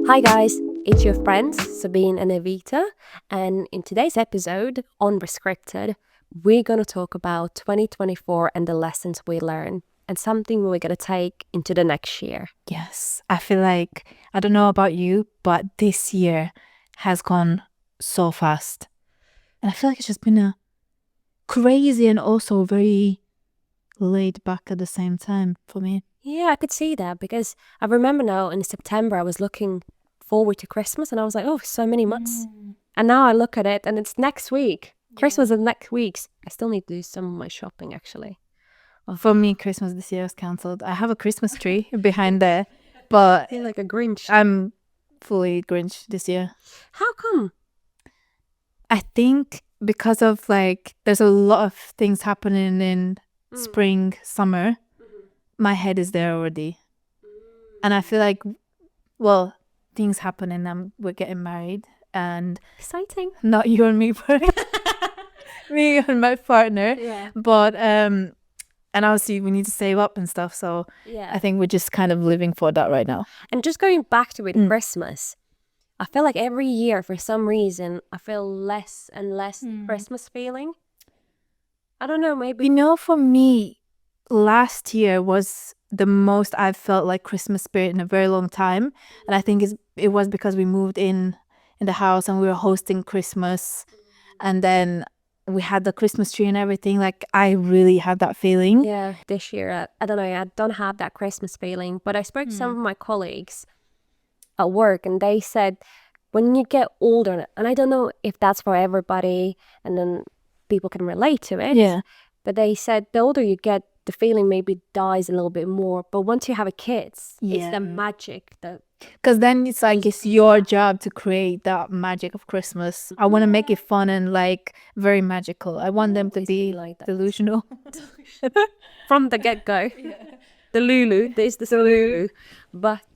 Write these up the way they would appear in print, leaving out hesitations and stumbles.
Hi guys, it's your friends Sabine and Evita, and in today's episode on Rescripted, we're going to talk about 2024 and the lessons we learned and something we're going to take into the next year. Yes, I feel like, I don't know about you, but this year has gone so fast. And I feel like it's just been a crazy and also very laid back at the same time for me. Yeah, I could see that because I remember now in September I was looking forward to Christmas and I was like, oh, so many months. And now I look at it and it's next week. Christmas is next week. I still need to do some of my shopping actually. For me, Christmas this year is cancelled. I have a Christmas tree behind there, but I feel like a Grinch. I'm fully Grinch this year. How come? I think because of there's a lot of things happening in spring, summer. My head is there already. And I feel like, well, things happen and we're getting married and Exciting. not you and me, but me and my partner. Yeah. But and obviously we need to save up and stuff. So Yeah. I think we're just kind of living for that right now. And just going back to Christmas, I feel like every year for some reason I feel less and less Christmas feeling. I don't know, maybe. You know, for me, last year was the most I've felt like Christmas spirit in a very long time. And I think it was because we moved in the house and we were hosting Christmas. And then we had the Christmas tree and everything. Like, I really had that feeling. Yeah, this year, I don't know, I don't have that Christmas feeling. But I spoke to some of my colleagues at work and they said when you get older, and I don't know if that's for everybody and then people can relate to it. Yeah. But they said the older you get, the feeling maybe dies a little bit more. But once you have a kid, it's the magic that. Because then it's like it's your job to create that magic of Christmas. I want to make it fun and very magical. I want them to be like that. delusional. From the get-go. The Lulu. There's the Lulu. But,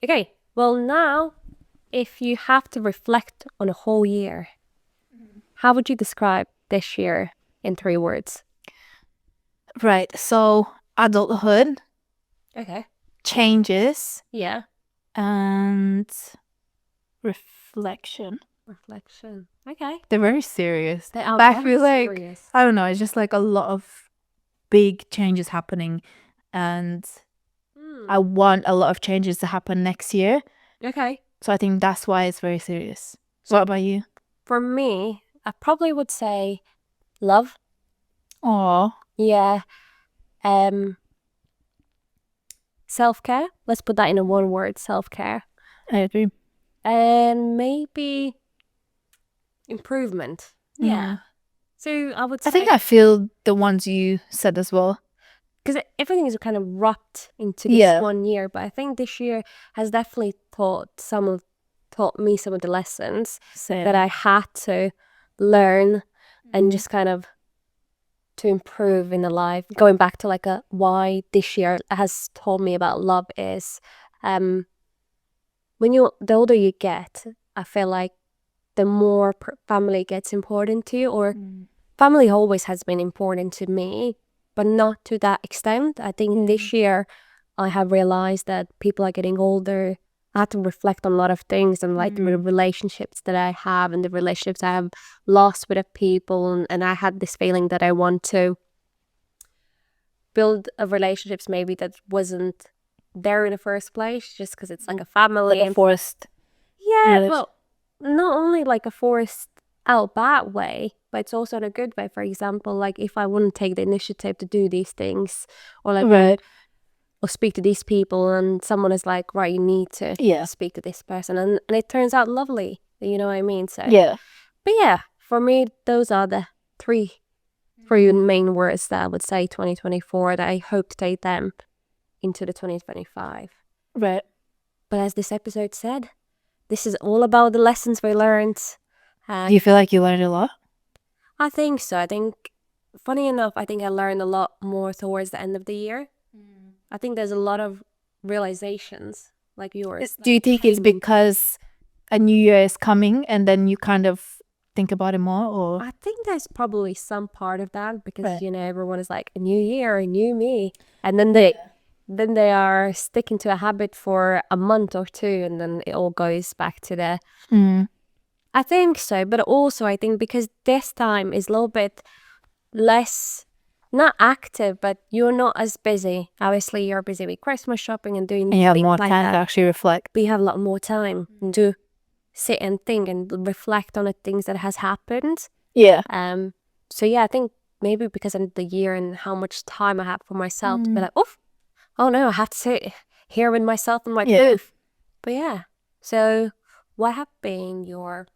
okay. Well, now, if you have to reflect on a whole year, how would you describe this year in 3 words? Right. So, adulthood. Okay. Changes. Yeah. And reflection. Reflection. Okay. They're very serious. They are But I feel very like, serious. I don't know, it's just like a lot of big changes happening. And I want a lot of changes to happen next year. Okay. So I think that's why it's very serious. What about you? For me, I probably would say love. Aww. Yeah. Self-care. Let's put that in a one word, self-care. I agree. And maybe improvement. Yeah. So I would say. I think I feel the ones you said as well. Because everything is kind of wrapped into this one year. But I think this year has definitely taught me some of the lessons that I had to learn and just kind of to improve in the life. Going back to why this year has taught me about love is when the older you get, I feel like the more family gets important to you, or family always has been important to me, but not to that extent. I think this year I have realized that people are getting older. I have to reflect on a lot of things and the relationships that I have and the relationships I have lost with people. And I had this feeling that I want to build a relationships maybe that wasn't there in the first place just because it's like a family. Like a forced. Yeah, well, not only like a forced out bad way, but it's also in a good way. For example, like if I wouldn't take the initiative to do these things or or speak to these people and someone is like, right, you need to speak to this person and it turns out lovely, you know what I mean? So but yeah, for me those are the three main words that I would say 2024 that I hope to take them into the 2025. Right. But as this episode said, this is all about the lessons we learned. Do you feel like you learned a lot? I think so. I think, funny enough, I think I learned a lot more towards the end of the year. I think there's a lot of realizations like yours. Do you think it's because a new year is coming and then you kind of think about it more? Or I think there's probably some part of that because, everyone is like, a new year, a new me. And then then they are sticking to a habit for a month or two, and then it all goes back to the... I think so, but also I think because this time is a little bit less, not active, but you're not as busy. Obviously, you're busy with Christmas shopping and doing And you have things more like time that. to actually reflect. But you have a lot more time to sit and think and reflect on the things that has happened. Yeah. So yeah, I think maybe because of the year and how much time I have for myself to be like, oh no, I have to sit here with myself in my booth. But yeah, so what have been your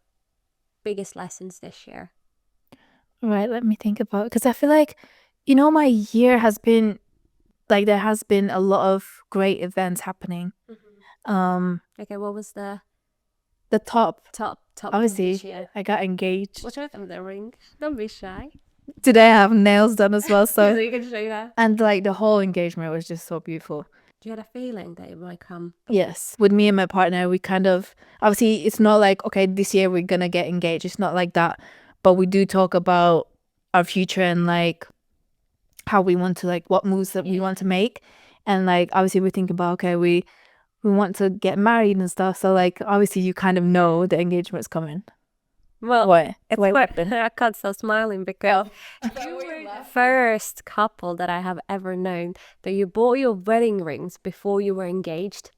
biggest lessons this year? Right, let me think about it. Because I feel like, you know, my year has been, like, there has been a lot of great events happening. Okay, what was the top obviously this year? I got engaged. What's with the ring? Don't be shy. Today I have nails done as well, so you can show that. and like the whole engagement was just so beautiful. Do you had a feeling that it might come? Yes. With me and my partner, we kind of, obviously it's not like, okay, this year we're gonna get engaged. It's not like that. But we do talk about our future and like how we want to, like, what moves that we want to make. And like obviously we think about, okay, we want to get married and stuff. So like obviously you kind of know the engagement's coming. Well, what? I can't stop smiling because you were the first couple that I have ever known that you bought your wedding rings before you were engaged.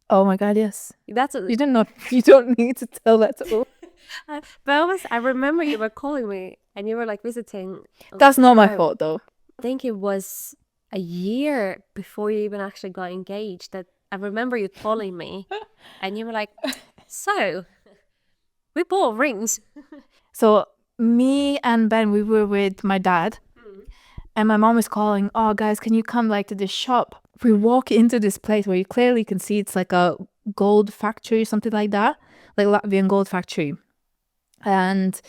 Oh my God, yes. You don't need to tell that to all. But I remember you were calling me and you were like visiting. That's not my fault though. I think it was a year before you even actually got engaged that I remember you calling me and you were like, so we bought rings. So me and Ben, we were with my dad and my mom was calling, oh guys, can you come like to this shop? We walk into this place where you clearly can see it's like a gold factory or something like that, like Latvian gold factory. And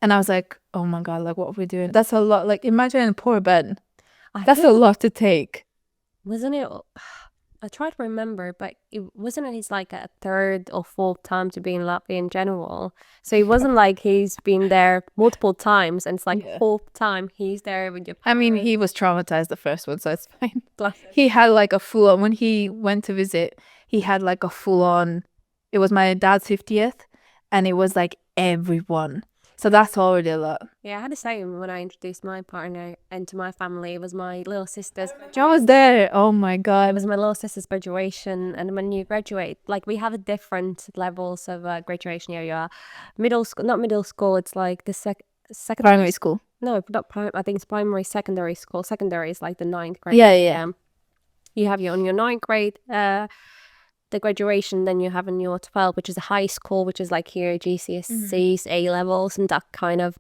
I was like, oh my God, like what are we doing? That's a lot. Like imagine poor Ben. That's a lot to take. Wasn't it? I try to remember, but wasn't his like a third or fourth time to be in Latvia in general. So it wasn't like he's been there multiple times and it's like fourth time he's there with your parents. I mean, he was traumatized the first one, so it's fine. He had like a full on, when he went to visit, he had like a full on, it was my dad's 50th and it was like everyone. So that's already a lot. Yeah, I had the same when I introduced my partner into my family. It was my little sister's. John was there. Oh my God. It was my little sister's graduation. And when you graduate, like we have different levels of graduation. You are middle school, not middle school. It's like the second primary school. No, not primary. I think it's primary, secondary school. Secondary is like the 9th grade. Yeah. You have your 9th grade. The graduation, then you have in your 12, which is a high school, which is like here GCSEs, A levels, and that kind of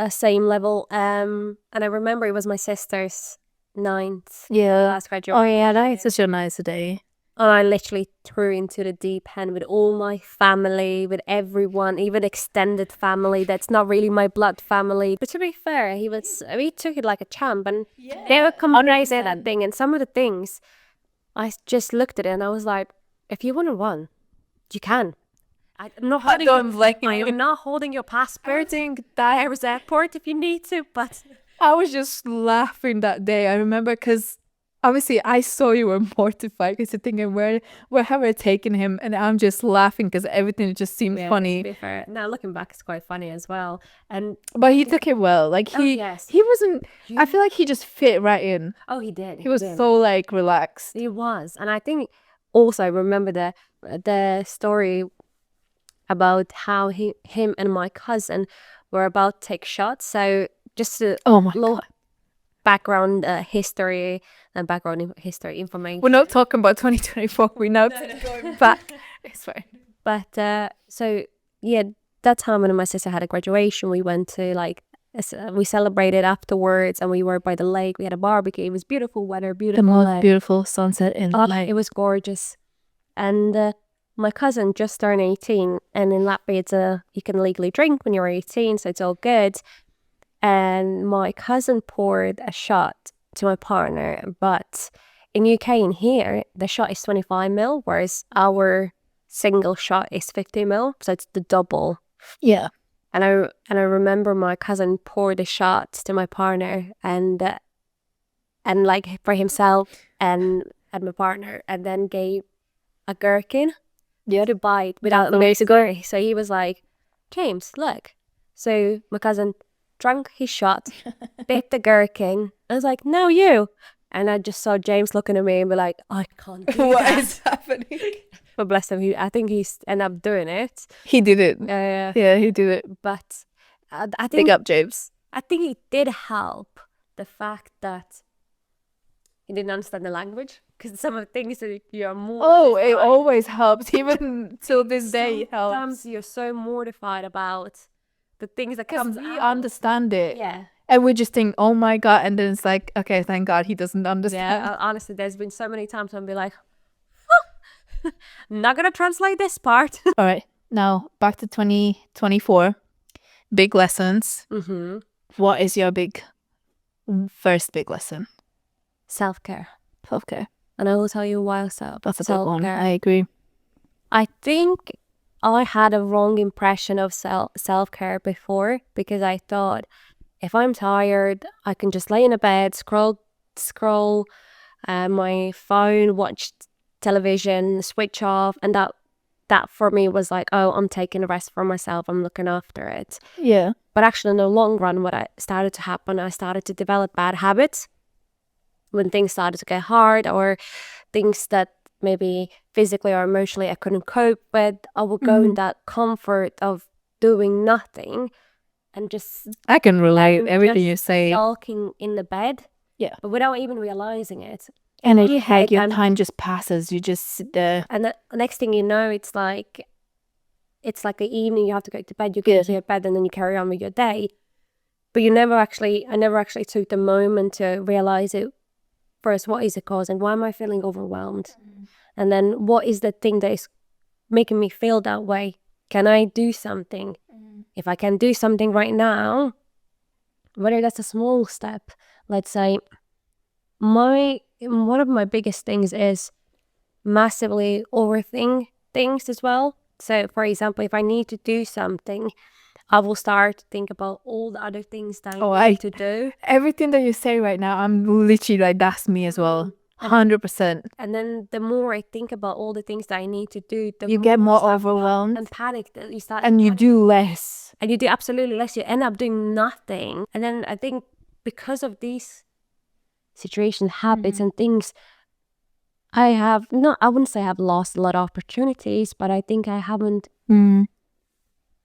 same level. And I remember it was my sister's 9th last graduation. Oh yeah, that is such a nice day. And I literally threw into the deep end with all my family, with everyone, even extended family that's not really my blood family. But to be fair, he took it like a champ, and they were communicating that thing, and some of the things. I just looked at it and I was like, if you want to run, you can. I'm not holding your passport in Daire's airport if you need to, but... I was just laughing that day. I remember because obviously I saw you were mortified because you're thinking, where have we taken him? And I'm just laughing because everything just seemed funny. To be fair. Now looking back, it's quite funny as well. But he took it well. Like he wasn't, I feel like he just fit right in. Oh, he did. He was so like relaxed. He was. And I think also I remember the story about how him and my cousin were about to take shots. So just a little background history and background history information. We're not talking about 2024. We're now going back. It's fine. But so yeah, that time when my sister had a graduation, we went to we celebrated afterwards, and we were by the lake. We had a barbecue. It was beautiful weather, beautiful. The most beautiful sunset in Latvia. It was gorgeous. And my cousin just turned 18, and in Latvia you can legally drink when you're 18, so it's all good. And my cousin poured a shot to my partner, but in UK and here the shot is 25 ml, whereas our single shot is 50 ml, so it's the double. Yeah. And I remember my cousin poured a shot to my partner, and and like for himself and my partner, and then gave a gherkin to bite without basically. So he was like, James, look. So my cousin drank his shot, bit the gherkin. I was like, no, you. And I just saw James looking at me and be like, I can't do What that. is happening? But bless him, I think he's ended up doing it. He did it. Yeah, he did it. but I Big think up, James. I think it did help the fact that he didn't understand the language, because some of the things that you're more. Oh, it always helps. Even till this day, it helps. Sometimes you're so mortified about the things that Because comes we out. understand it. Yeah. And we just think, oh my God. And then it's like, okay, thank God he doesn't understand. Yeah, honestly, there's been so many times I'll be like, not gonna translate this part. All right. Now back to 2024. Big lessons. Mm-hmm. What is your first big lesson? Self-care. Self-care. And I will tell you why That's a big one. self-care. I agree. I think I had a wrong impression of self-care before, because I thought if I'm tired, I can just lay in a bed, scroll my phone, watch television, switch off, and that for me was like, oh, I'm taking a rest for myself, I'm looking after it. Yeah. But actually, in the long run, what started to happen, I started to develop bad habits when things started to get hard, or things that maybe physically or emotionally I couldn't cope with. I would go in that comfort of doing nothing and just I can relate everything you say. sulking in the bed. Yeah. But without even realizing it. And your time just passes. You just sit there. And the next thing you know, it's like the evening, you have to go to bed, you get to your bed, and then you carry on with your day. But I never actually took the moment to realize it first. What is it causing? Why am I feeling overwhelmed? And then what is the thing that is making me feel that way? Can I do something? If I can do something right now, whether that's a small step, let's say, one of my biggest things is massively overthink things as well. So, for example, if I need to do something, I will start to think about all the other things that I need to do. Everything that you say right now, I'm literally like, that's me as well. 100%. And then the more I think about all the things that I need to do, you get more overwhelmed and panicked. You start, and you do less. And you do absolutely less. You end up doing nothing. And then I think because of these situations, habits, and things, I wouldn't say I've lost a lot of opportunities, but I think I haven't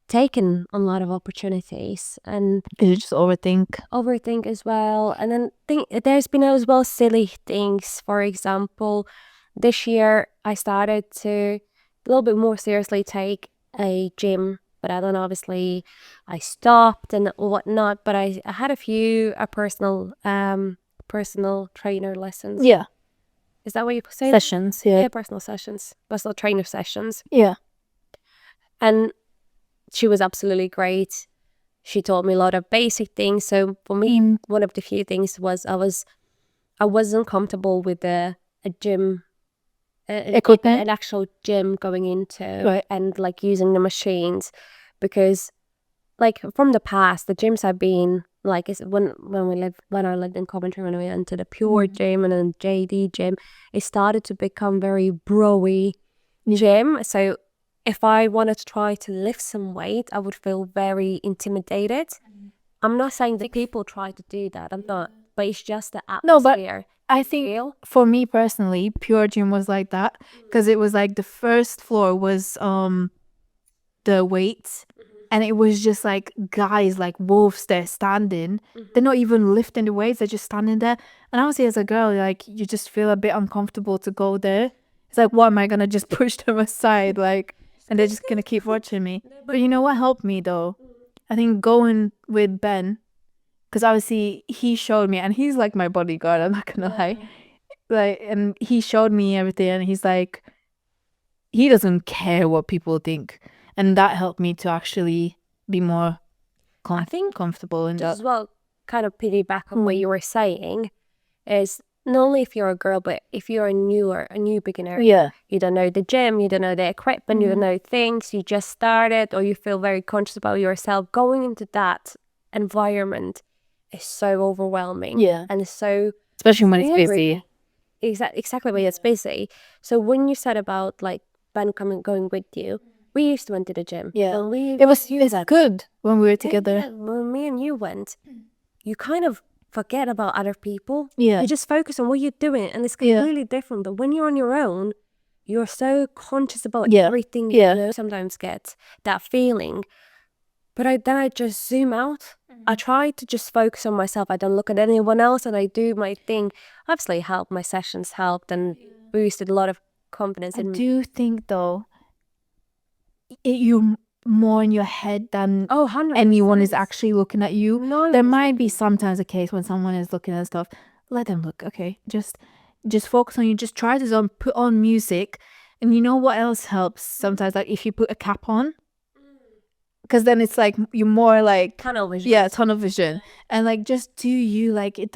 taken a lot of opportunities. And you just overthink as well. And then there's been as well silly things. For example, this year I started to a little bit more seriously take a gym, but then obviously I stopped and whatnot. But I had a few personal trainer lessons. Yeah. Is that what you say? Sessions, yeah. Personal sessions, personal trainer sessions. Yeah. And she was absolutely great. She taught me a lot of basic things. So for me, one of the few things was I wasn't comfortable with a gym, equipment, an actual gym going into, right, and like using the machines, because like from the past, the gyms have been like when I lived in Coventry, when we went to the Pure gym and then JD gym, it started to become very bro-y gym. So if I wanted to try to lift some weight, I would feel very intimidated. I'm not saying that people try to do that. I'm not. But it's just the atmosphere. No, but I think for me personally, Pure Gym was like that, because it was like the first floor was the weights, and it was just like guys like wolves there standing. They're not even lifting the weights, they're just standing there. And obviously as a girl, like, you just feel a bit uncomfortable to go there. It's like, what am I gonna just push them aside, like, and they're just gonna keep watching me? But you know what helped me though? I think going with Ben, because obviously he showed me, and he's like my bodyguard, I'm not gonna lie, like, and he showed me everything, and he's like, he doesn't care what people think, and that helped me to actually be more comfortable in that as well. Kind of piggyback on what you were saying is, not only if you're a girl, but if you're a new beginner, you don't know the gym, you don't know the equipment, you don't know things, you just started, or you feel very conscious about yourself, going into that environment is so overwhelming. Yeah. And so, especially when it's busy. Exactly when it's busy. So when you said about like Ben going with you, we used to went to the gym. Yeah. And It was good when we were together. Yeah, when me and you went, you kind of forget about other people. Yeah. You just focus on what you're doing, and it's completely different. But when you're on your own, you're so conscious about everything you know. Sometimes get that feeling. But then I just zoom out. I try to just focus on myself. I don't look at anyone else, and I do my thing. Obviously, my sessions helped and boosted a lot of confidence in me. I do think though, you're more in your head than 100%. anyone is actually looking at you. No, there might be sometimes a case when someone is looking at stuff. Let them look. Okay, just focus on you. Just try to put on music, and you know what else helps sometimes? Like if you put a cap on, because then it's like you're more like tunnel vision. Yeah, tunnel vision, and like just do you like it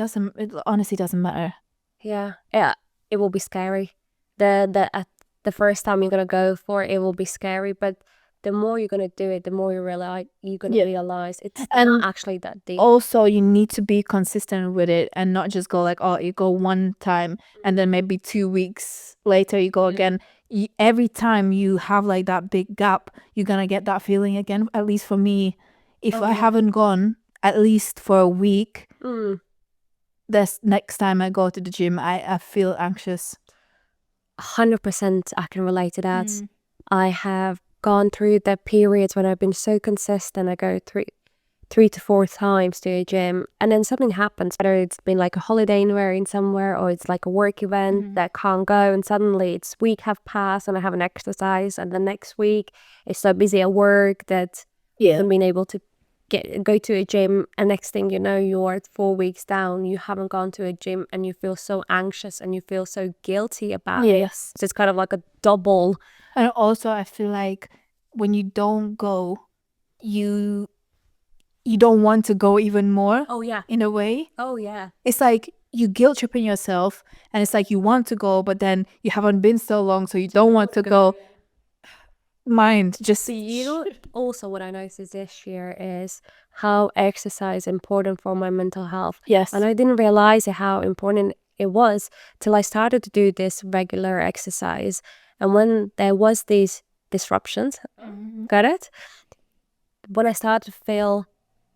honestly doesn't matter. Yeah, it will be scary. The first time you're gonna go for it will be scary, but the more you're gonna do it, the more you realize it's not actually that deep. Also, you need to be consistent with it and not just go like, oh, you go one time and then maybe 2 weeks later you go again. Every time you have like that big gap, you're gonna get that feeling again. At least for me, if I haven't gone at least for a week, this next time I go to the gym, I feel anxious. 100% I can relate to that. I have gone through the periods when I've been so consistent. I go 3 to 4 times to a gym, and then something happens, whether it's been like a holiday in somewhere or it's like a work event that I can't go, and suddenly it's week have passed and I haven't exercised, and the next week it's so busy at work that I haven't been able to go to a gym, and next thing you know, you're 4 weeks down, you haven't gone to a gym, and you feel so anxious and you feel so guilty about it. So it's kind of like a double. And also I feel like when you don't go, you don't want to go even more. In a way. It's like you guilt tripping yourself, and it's like you want to go, but then you haven't been so long, so you don't want to go. Mind just also what I noticed this year is how exercise is important for my mental health. And I didn't realize how important it was till I started to do this regular exercise. And when there was these disruptions, got it? When I started to feel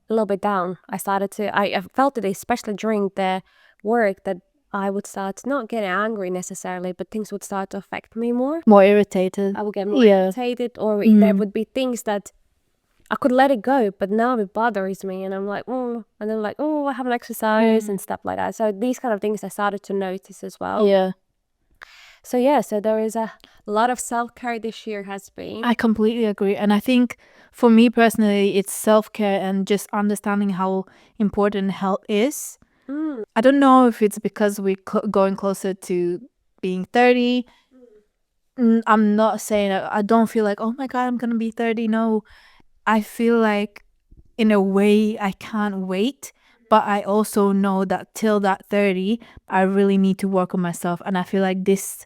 a little bit down, I felt it especially during the work, that I would start to not get angry necessarily, but things would start to affect me more. More irritated. I would get more irritated, or there would be things that I could let it go, but now it bothers me, and I'm like, and then like, I haven't exercised and stuff like that. So these kind of things I started to notice as well. So there is a lot of self-care this year has been. I completely agree. And I think for me personally, it's self-care and just understanding how important health is. I don't know if it's because we're going closer to being 30. I'm not saying I don't feel like, oh my God, I'm going to be 30. No, I feel like in a way I can't wait. But I also know that till that 30, I really need to work on myself. And I feel like this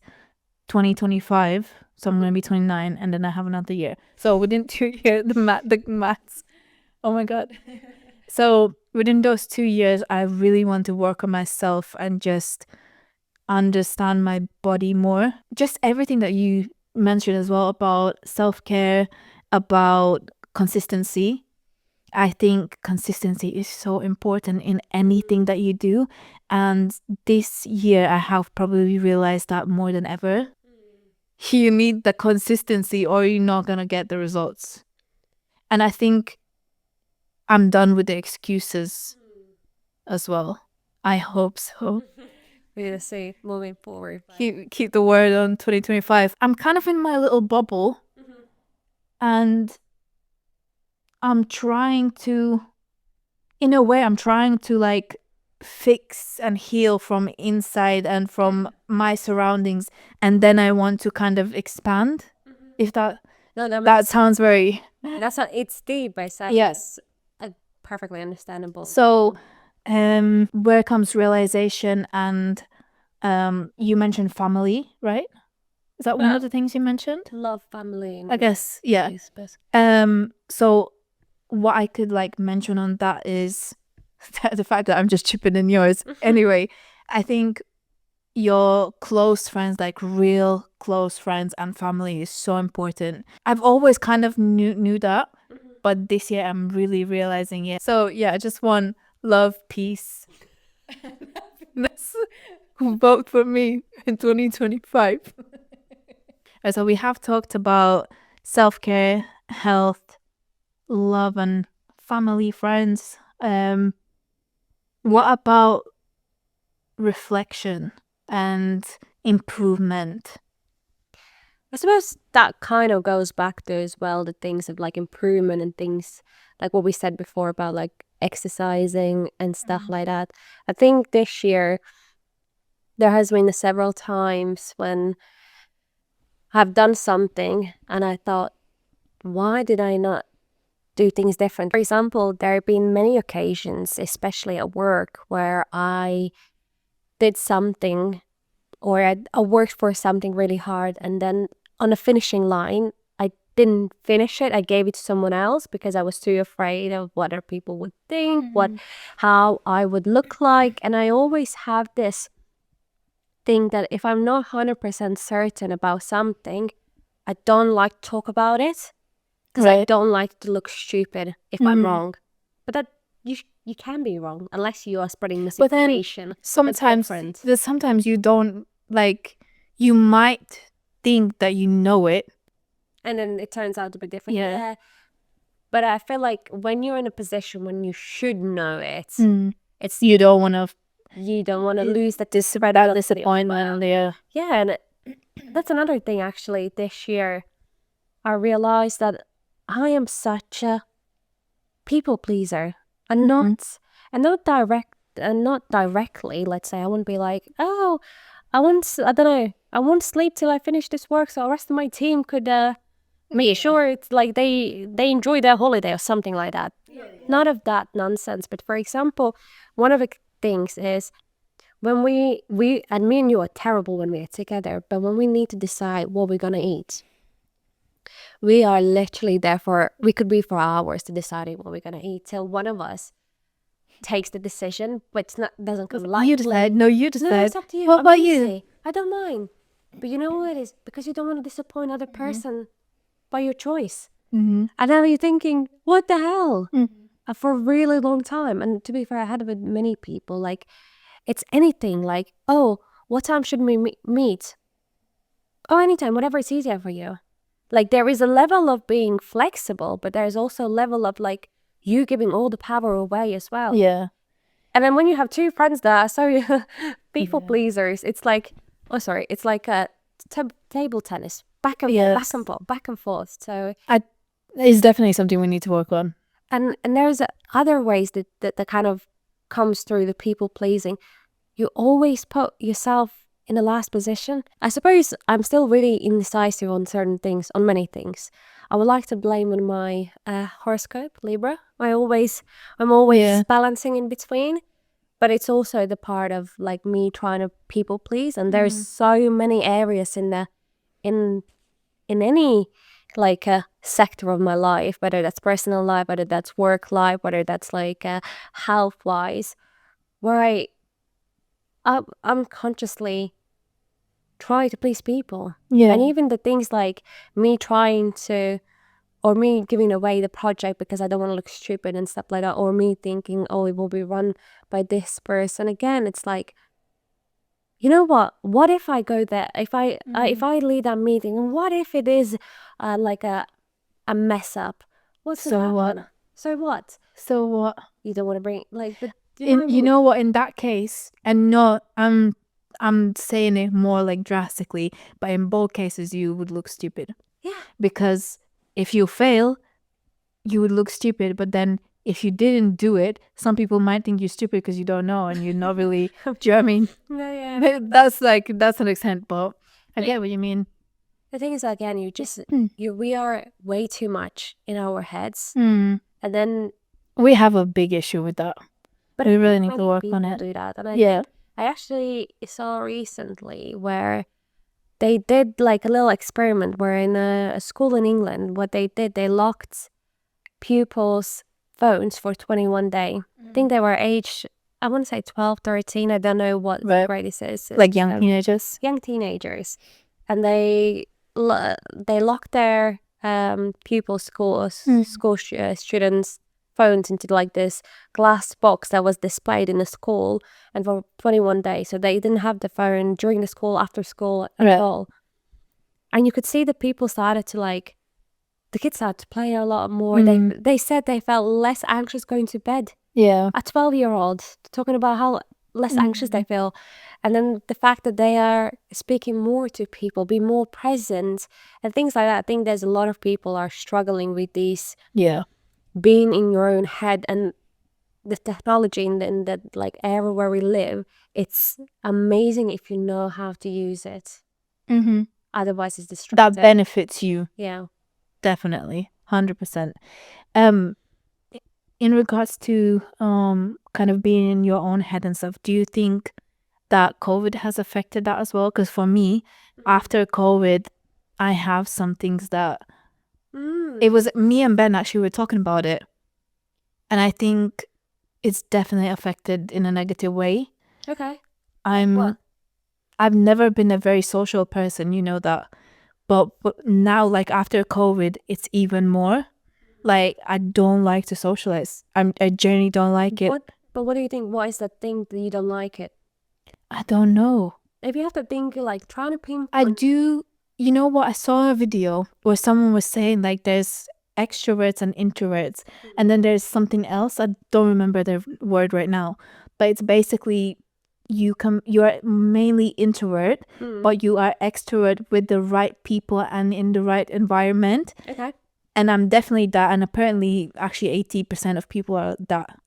2025, so I'm going to be 29, and then I have another year. So within 2 years, the maths. Oh my God. So within those 2 years, I really want to work on myself and just understand my body more. Just everything that you mentioned as well about self-care, about consistency. I think consistency is so important in anything that you do. And this year, I have probably realized that more than ever. You need the consistency or you're not going to get the results. And I think I'm done with the excuses as well. I hope so. We'll see moving forward. Keep the word on 2025. I'm kind of in my little bubble, and I'm trying to, in a way, like fix and heal from inside and from my surroundings, and then I want to kind of expand. If that sounds very, it's deep, I said. Yes. Perfectly understandable. So where comes realization, and you mentioned family, right? Is that one of the things you mentioned? Love, family, I guess, yeah. So what I could like mention on that is the fact that I'm just chipping in yours. Anyway, I think your close friends, like real close friends and family, is so important. I've always kind of knew that, but this year I'm really realizing it. So yeah, I just want love, peace, and happiness. Vote for me in 2025. So we have talked about self-care, health, love, and family, friends. What about reflection and improvement? I suppose that kind of goes back to as well the things of like improvement and things like what we said before about like exercising and stuff like that. I think this year there has been several times when I've done something and I thought, why did I not do things different? For example, there have been many occasions, especially at work, where I did something or I worked for something really hard and then on the finishing line, I didn't finish it. I gave it to someone else because I was too afraid of what other people would think, how I would look like. And I always have this thing that if I'm not 100% certain about something, I don't like to talk about it because I don't like to look stupid if I'm wrong. But that you can be wrong unless you are spreading misinformation. But then sometimes you don't, like, you might think that you know it, and then it turns out to be different. Yeah. But I feel like when you're in a position when you should know it, it's you don't want to lose that disappointment. Yeah, and that's another thing actually this year. I realized that I am such a people pleaser and not directly, let's say. I wouldn't be like, oh, I don't know, I won't sleep till I finish this work so the rest of my team could make sure it's like they enjoy their holiday or something like that. None of that nonsense. But for example, one of the things is when we and me and you are terrible when we are together, but when we need to decide what we're gonna eat, we are literally there we could be for hours to deciding what we're gonna eat till one of us takes the decision, but doesn't come lightly. You decide. No, you decide. No, it's up to you. What about you? I don't mind. But you know what it is? Because you don't want to disappoint other person by your choice. And now you're thinking, what the hell? For a really long time. And to be fair, I had it with many people. Like, it's anything like, oh, what time should we meet? Oh, anytime, whatever is easier for you. Like, there is a level of being flexible, but there's also a level of like you giving all the power away as well. Yeah. And then when you have two friends that are so people pleasers, it's like, it's like a table tennis, back and forth. So it's definitely something we need to work on. And there's other ways that kind of comes through the people pleasing. You always put yourself in the last position. I suppose I'm still really indecisive on certain things, on many things. I would like to blame on my horoscope, Libra. I'm always balancing in between, but it's also the part of like me trying to people please. And there's so many areas in any like a sector of my life, whether that's personal life, whether that's work life, whether that's like health wise, where I'm consciously try to please people. And even the things like me trying to, or me giving away the project because I don't want to look stupid and stuff like that, or me thinking, oh, it will be run by this person. Again, it's like, you know what if I go there, if I lead that meeting, and what if it is like a mess up? So what you don't want to bring like the you know what, in that case, and not I'm saying it more like drastically, but in both cases you would look stupid. Yeah. Because if you fail, you would look stupid, but then if you didn't do it, some people might think you're stupid because you don't know and you're not really do you know what I mean? Yeah. That's an extent, but I get what you mean. The thing is, again, we are way too much in our heads. And then we have a big issue with that. But we really need to work on it. Do that. And I actually saw recently where they did like a little experiment where in a school in England, what they did, they locked pupils' phones for 21 days. I think they were aged I want to say 12, 13. I don't know what grade this is. Like young teenagers. Young teenagers. And they locked their pupils, school students' phones into like this glass box that was displayed in the school, and for 21 days. So they didn't have the phone during the school, after school at all. And you could see the people started to like, the kids started to play a lot more. They said they felt less anxious going to bed. Yeah. A 12-year-old talking about how less anxious they feel. And then the fact that they are speaking more to people, be more present and things like that. I think there's a lot of people are struggling with these. Yeah. Being in your own head, and the technology in the like era where we live, it's amazing if you know how to use it. Otherwise it's destructive. That benefits you. Yeah. Definitely. 100%. In regards to kind of being in your own head and stuff, do you think that COVID has affected that as well? Because for me, after COVID, I have some things that it was me and Ben actually were talking about it, and I think it's definitely affected in a negative way. Okay. I've never been a very social person, you know that, but now, like after COVID, it's even more. Like, I don't like to socialize. I genuinely don't like it. But what do you think? What is that thing that you don't like it? I don't know. If you have to think, like, trying to pinpoint. I do. You know what? I saw a video where someone was saying like there's extroverts and introverts, and then there's something else. I don't remember the word right now, but it's basically you are mainly introvert, but you are extrovert with the right people and in the right environment. Okay. And I'm definitely that, and apparently actually 80% of people are that.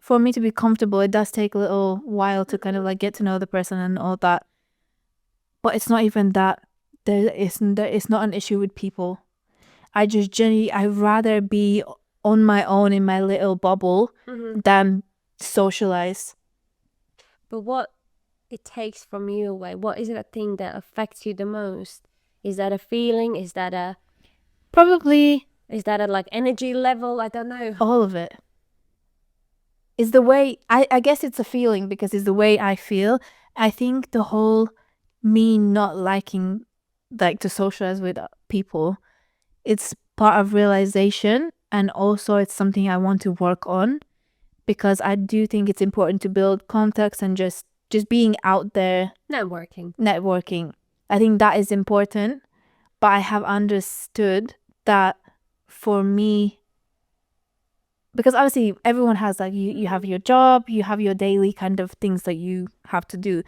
For me to be comfortable, it does take a little while to kind of like get to know the person and all that. But it's not even that. It's not an issue with people. I just genuinely, I'd rather be on my own in my little bubble than socialize. But what it takes from you away, what is it a thing that affects you the most? Is that a feeling? Is that a... Probably... Is that a like energy level? I don't know. All of it. It's the way, I guess it's a feeling because it's the way I feel. I think the whole me not liking like to socialize with people, it's part of realization, and also it's something I want to work on, because I do think it's important to build contacts and just being out there. Networking. I think that is important, but I have understood that for me, because obviously everyone has like you have your job, you have your daily kind of things that you have to do.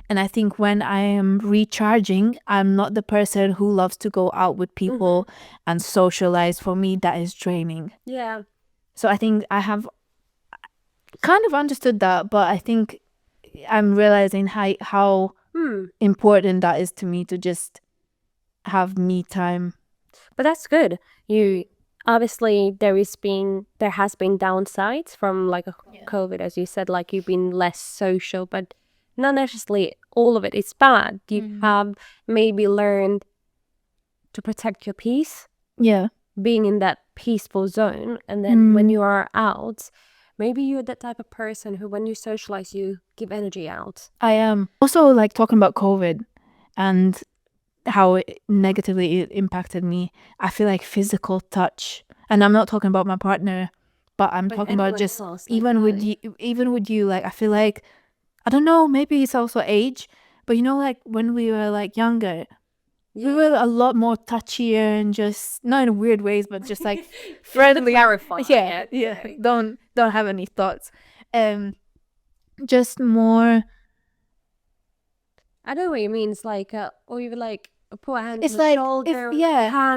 And I think when I am recharging, I'm not the person who loves to go out with people and socialize. For me, that is draining. Yeah. So I think I have kind of understood that, but I think I'm realizing how important that is to me, to just have me time. But that's good. You obviously there has been downsides from like COVID, as you said, like you've been less social, but not necessarily all of it is bad. You have maybe learned to protect your peace. Yeah. Being in that peaceful zone, and then when you are out, maybe you're that type of person who, when you socialize, you give energy out. I am. Also, like talking about COVID and how it negatively impacted me, I feel like physical touch, and I'm not talking about my partner, but I'm talking about just even with you, like I feel like, I don't know, maybe it's also age, but you know, like when we were like younger, we were a lot more touchier and just not in weird ways, but just like friendly. Yeah. Don't have any thoughts. Just more. I know what you mean. It's like, or you like put a hand It's on the like shoulder,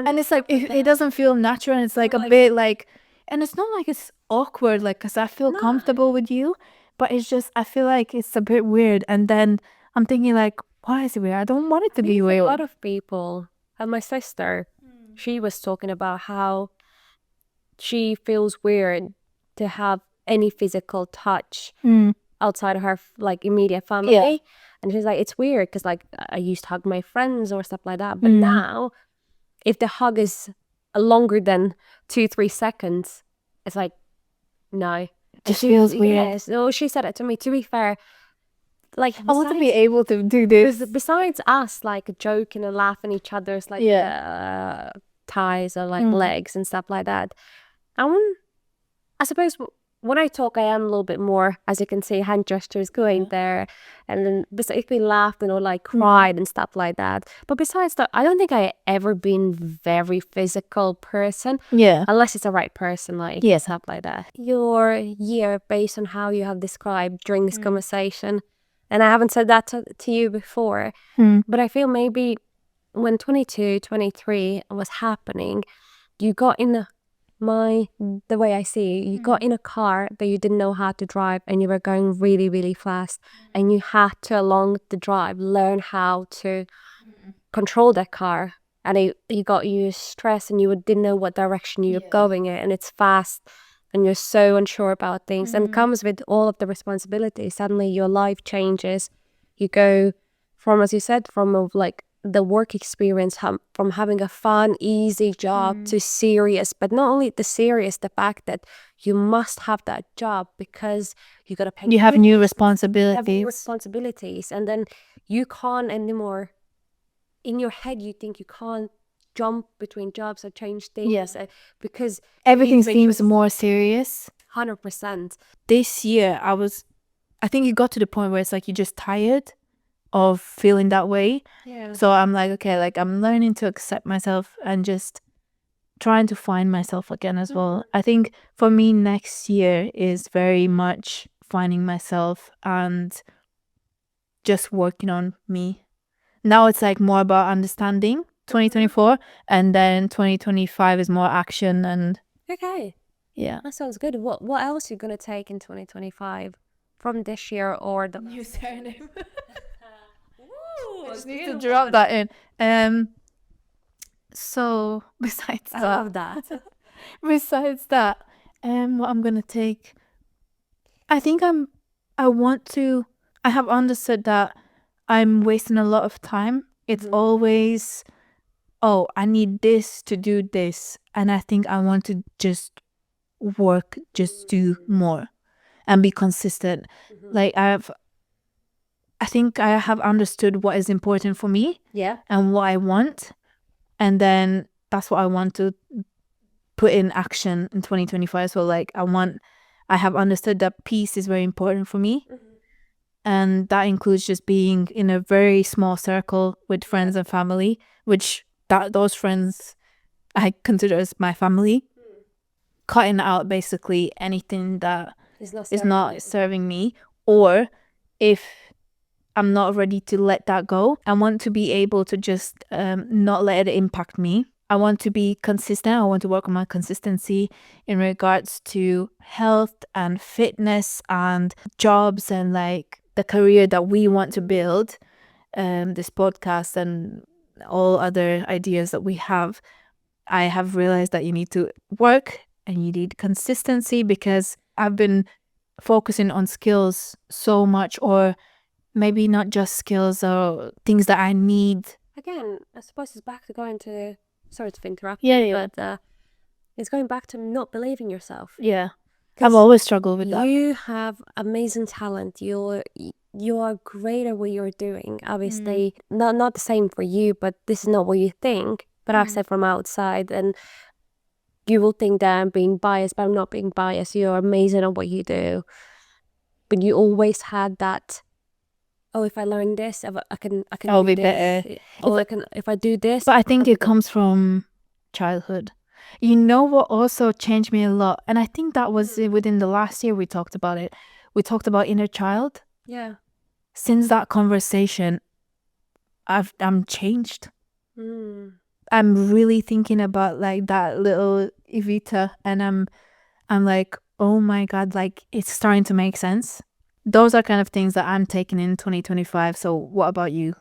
and it's like it doesn't feel natural, and it's like a bit like, and it's not like it's awkward, like because I feel comfortable with you, but it's just I feel like it's a bit weird, and then I'm thinking like, why is it weird? I don't want it to be weird. A lot of people, and my sister, she was talking about how she feels weird to have any physical touch outside of her like immediate family. And she's like, it's weird because like I used to hug my friends or stuff like that, but now if the hug is longer than 2-3 seconds, it's like, no. just feels weird. Yes. No, she said it to me. To be fair, like I want to be able to do this. Besides us, like joking and laughing each other's like thighs or like legs and stuff like that. I suppose when I talk, I am a little bit more, as you can see, hand gestures going there, and then basically laughing or like cried and stuff like that. But besides that, I don't think I ever been very physical person. Yeah. Unless it's the right person, like stuff like that. Your year, based on how you have described during this conversation, and I haven't said that to you before, but I feel maybe when 22, 23 was happening, you got in the way I see it, you got in a car that you didn't know how to drive and you were going really, really fast, and you had to, along the drive, learn how to control that car, and it got you stressed and you didn't know what direction you're going in, and it's fast and you're so unsure about things, and comes with all of the responsibility. Suddenly your life changes. You go from, as you said, from like the work experience, from having a fun, easy job to serious, but not only the serious, the fact that you must have that job because you got to pay. You have new responsibilities. And then you can't anymore. In your head, you think you can't jump between jobs or change things because everything seems more serious. 100%. This year, I think it got to the point where it's like you're just tired of feeling that way. So I'm like, okay, like I'm learning to accept myself and just trying to find myself again as well. I think for me, next year is very much finding myself and just working on me. Now it's like more about understanding 2024, and then 2025 is more action and that sounds good. What else are you gonna take in 2025 from this year or the new surname? I just need to drop that in. So besides I love that. Besides that, what I'm gonna take, I think I have understood that I'm wasting a lot of time. It's always, oh, I need this to do this, and I think I want to just do more and be consistent. Like I think I have understood what is important for me and what I want, and then that's what I want to put in action in 2025. So like I have understood that peace is very important for me, and that includes just being in a very small circle with friends and family, which those friends I consider as my family. Cutting out basically anything that is not serving me, or if I'm not ready to let that go, I want to be able to just not let it impact me. I want to be consistent. I want to work on my consistency in regards to health and fitness and jobs and like the career that we want to build, this podcast and all other ideas that we have. I have realized that you need to work and you need consistency, because I've been focusing on skills so much, or maybe not just skills or things that I need. Again, I suppose it's back to going to, sorry to interrupt but it's going back to not believing yourself. I've always struggled with that. You have amazing talent. You are great at what you're doing. Obviously, not the same for you, but this is not what you think. But I've said from outside, and you will think that I'm being biased, but I'm not being biased. You're amazing at what you do. But you always had that, oh, if I learn this, I can I'll do be this. better. Or if I do this. But I think it comes from childhood. You know what also changed me a lot? And I think that was within the last year we talked about it. We talked about inner child. Since that conversation, I'm changed. I'm really thinking about like that little Evita, and I'm like, oh my God, like it's starting to make sense. Those are kind of things that I'm taking in 2025. So what about you?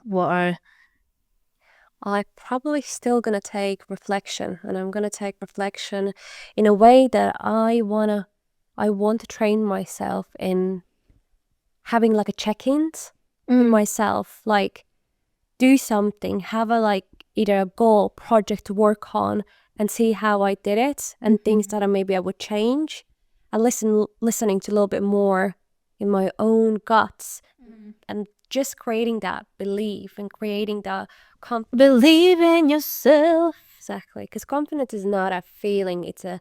I'm probably still gonna take reflection, and I'm gonna take reflection in a way that I want to train myself in having like a check-ins in myself, like do something, have a like either a goal, project to work on, and see how I did it, and things that maybe I would change. listening to a little bit more in my own guts, and just creating that belief and creating that believe in yourself. Exactly, because confidence is not a feeling; it's an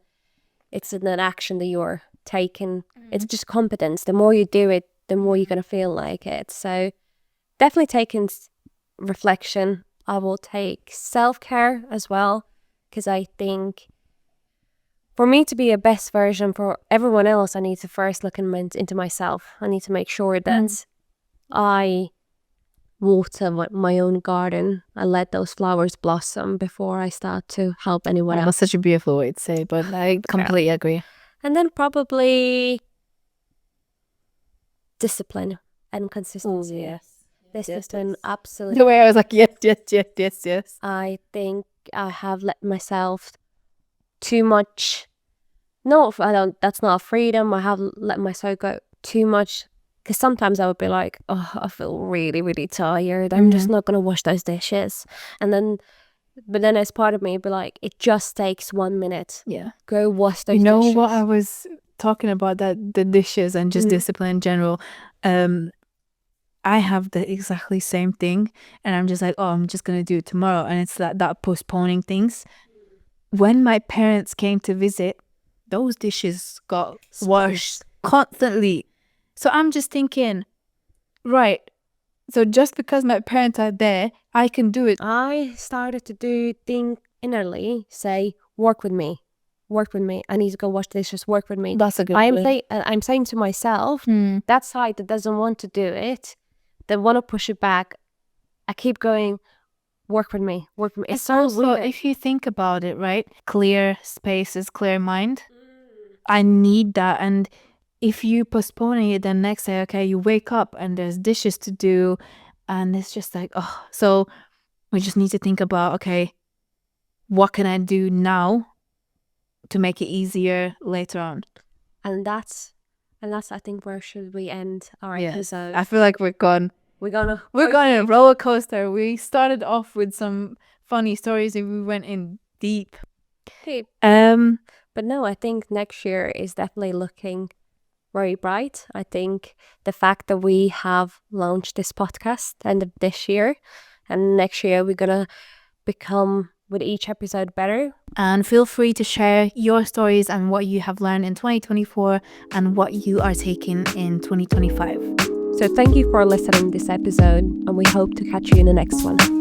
action that you're taking. It's just competence. The more you do it, the more you're gonna feel like it. So definitely taking reflection. I will take self-care as well, because I think for me to be a best version for everyone else, I need to first look into myself. I need to make sure that I water my own garden. I let those flowers blossom before I start to help anyone else. That's such a beautiful way to say, but I completely agree. And then probably discipline and consistency. Yes. Discipline, absolutely. The way I was like, yes. I think I have let myself too much. No, I don't. That's not freedom. I have let myself go too much, because sometimes I would be like, oh, I feel really, really tired. I'm just not gonna wash those dishes. But then as part of me, it'd be like, it just takes 1 minute. Yeah. Go wash those dishes. You know what I was talking about, that the dishes and just discipline in general. I have the exactly same thing, and I'm just like, oh, I'm just gonna do it tomorrow, and it's that postponing things. When my parents came to visit, those dishes got washed constantly. So I'm just thinking, right, so just because my parents are there, I can do it. I started to think innerly, say, work with me. I need to go wash the dishes, work with me. That's a good I'm saying to myself, that side that doesn't want to do it, that want to push it back, I keep going, work with me. It's so also, weird. if you think about it, right? Clear spaces, clear mind. I need that. And if you postpone it, then next day, okay, you wake up and there's dishes to do, and it's just like, oh. So we just need to think about, okay, what can I do now to make it easier later on? And that's I think, where should we end our episode? I feel like we're going on a roller coaster. We started off with some funny stories and we went in deep. But no, I think next year is definitely looking very bright. I think the fact that we have launched this podcast end of this year, and next year we're gonna become with each episode better. And feel free to share your stories and what you have learned in 2024 and what you are taking in 2025. So thank you for listening to this episode, and we hope to catch you in the next one.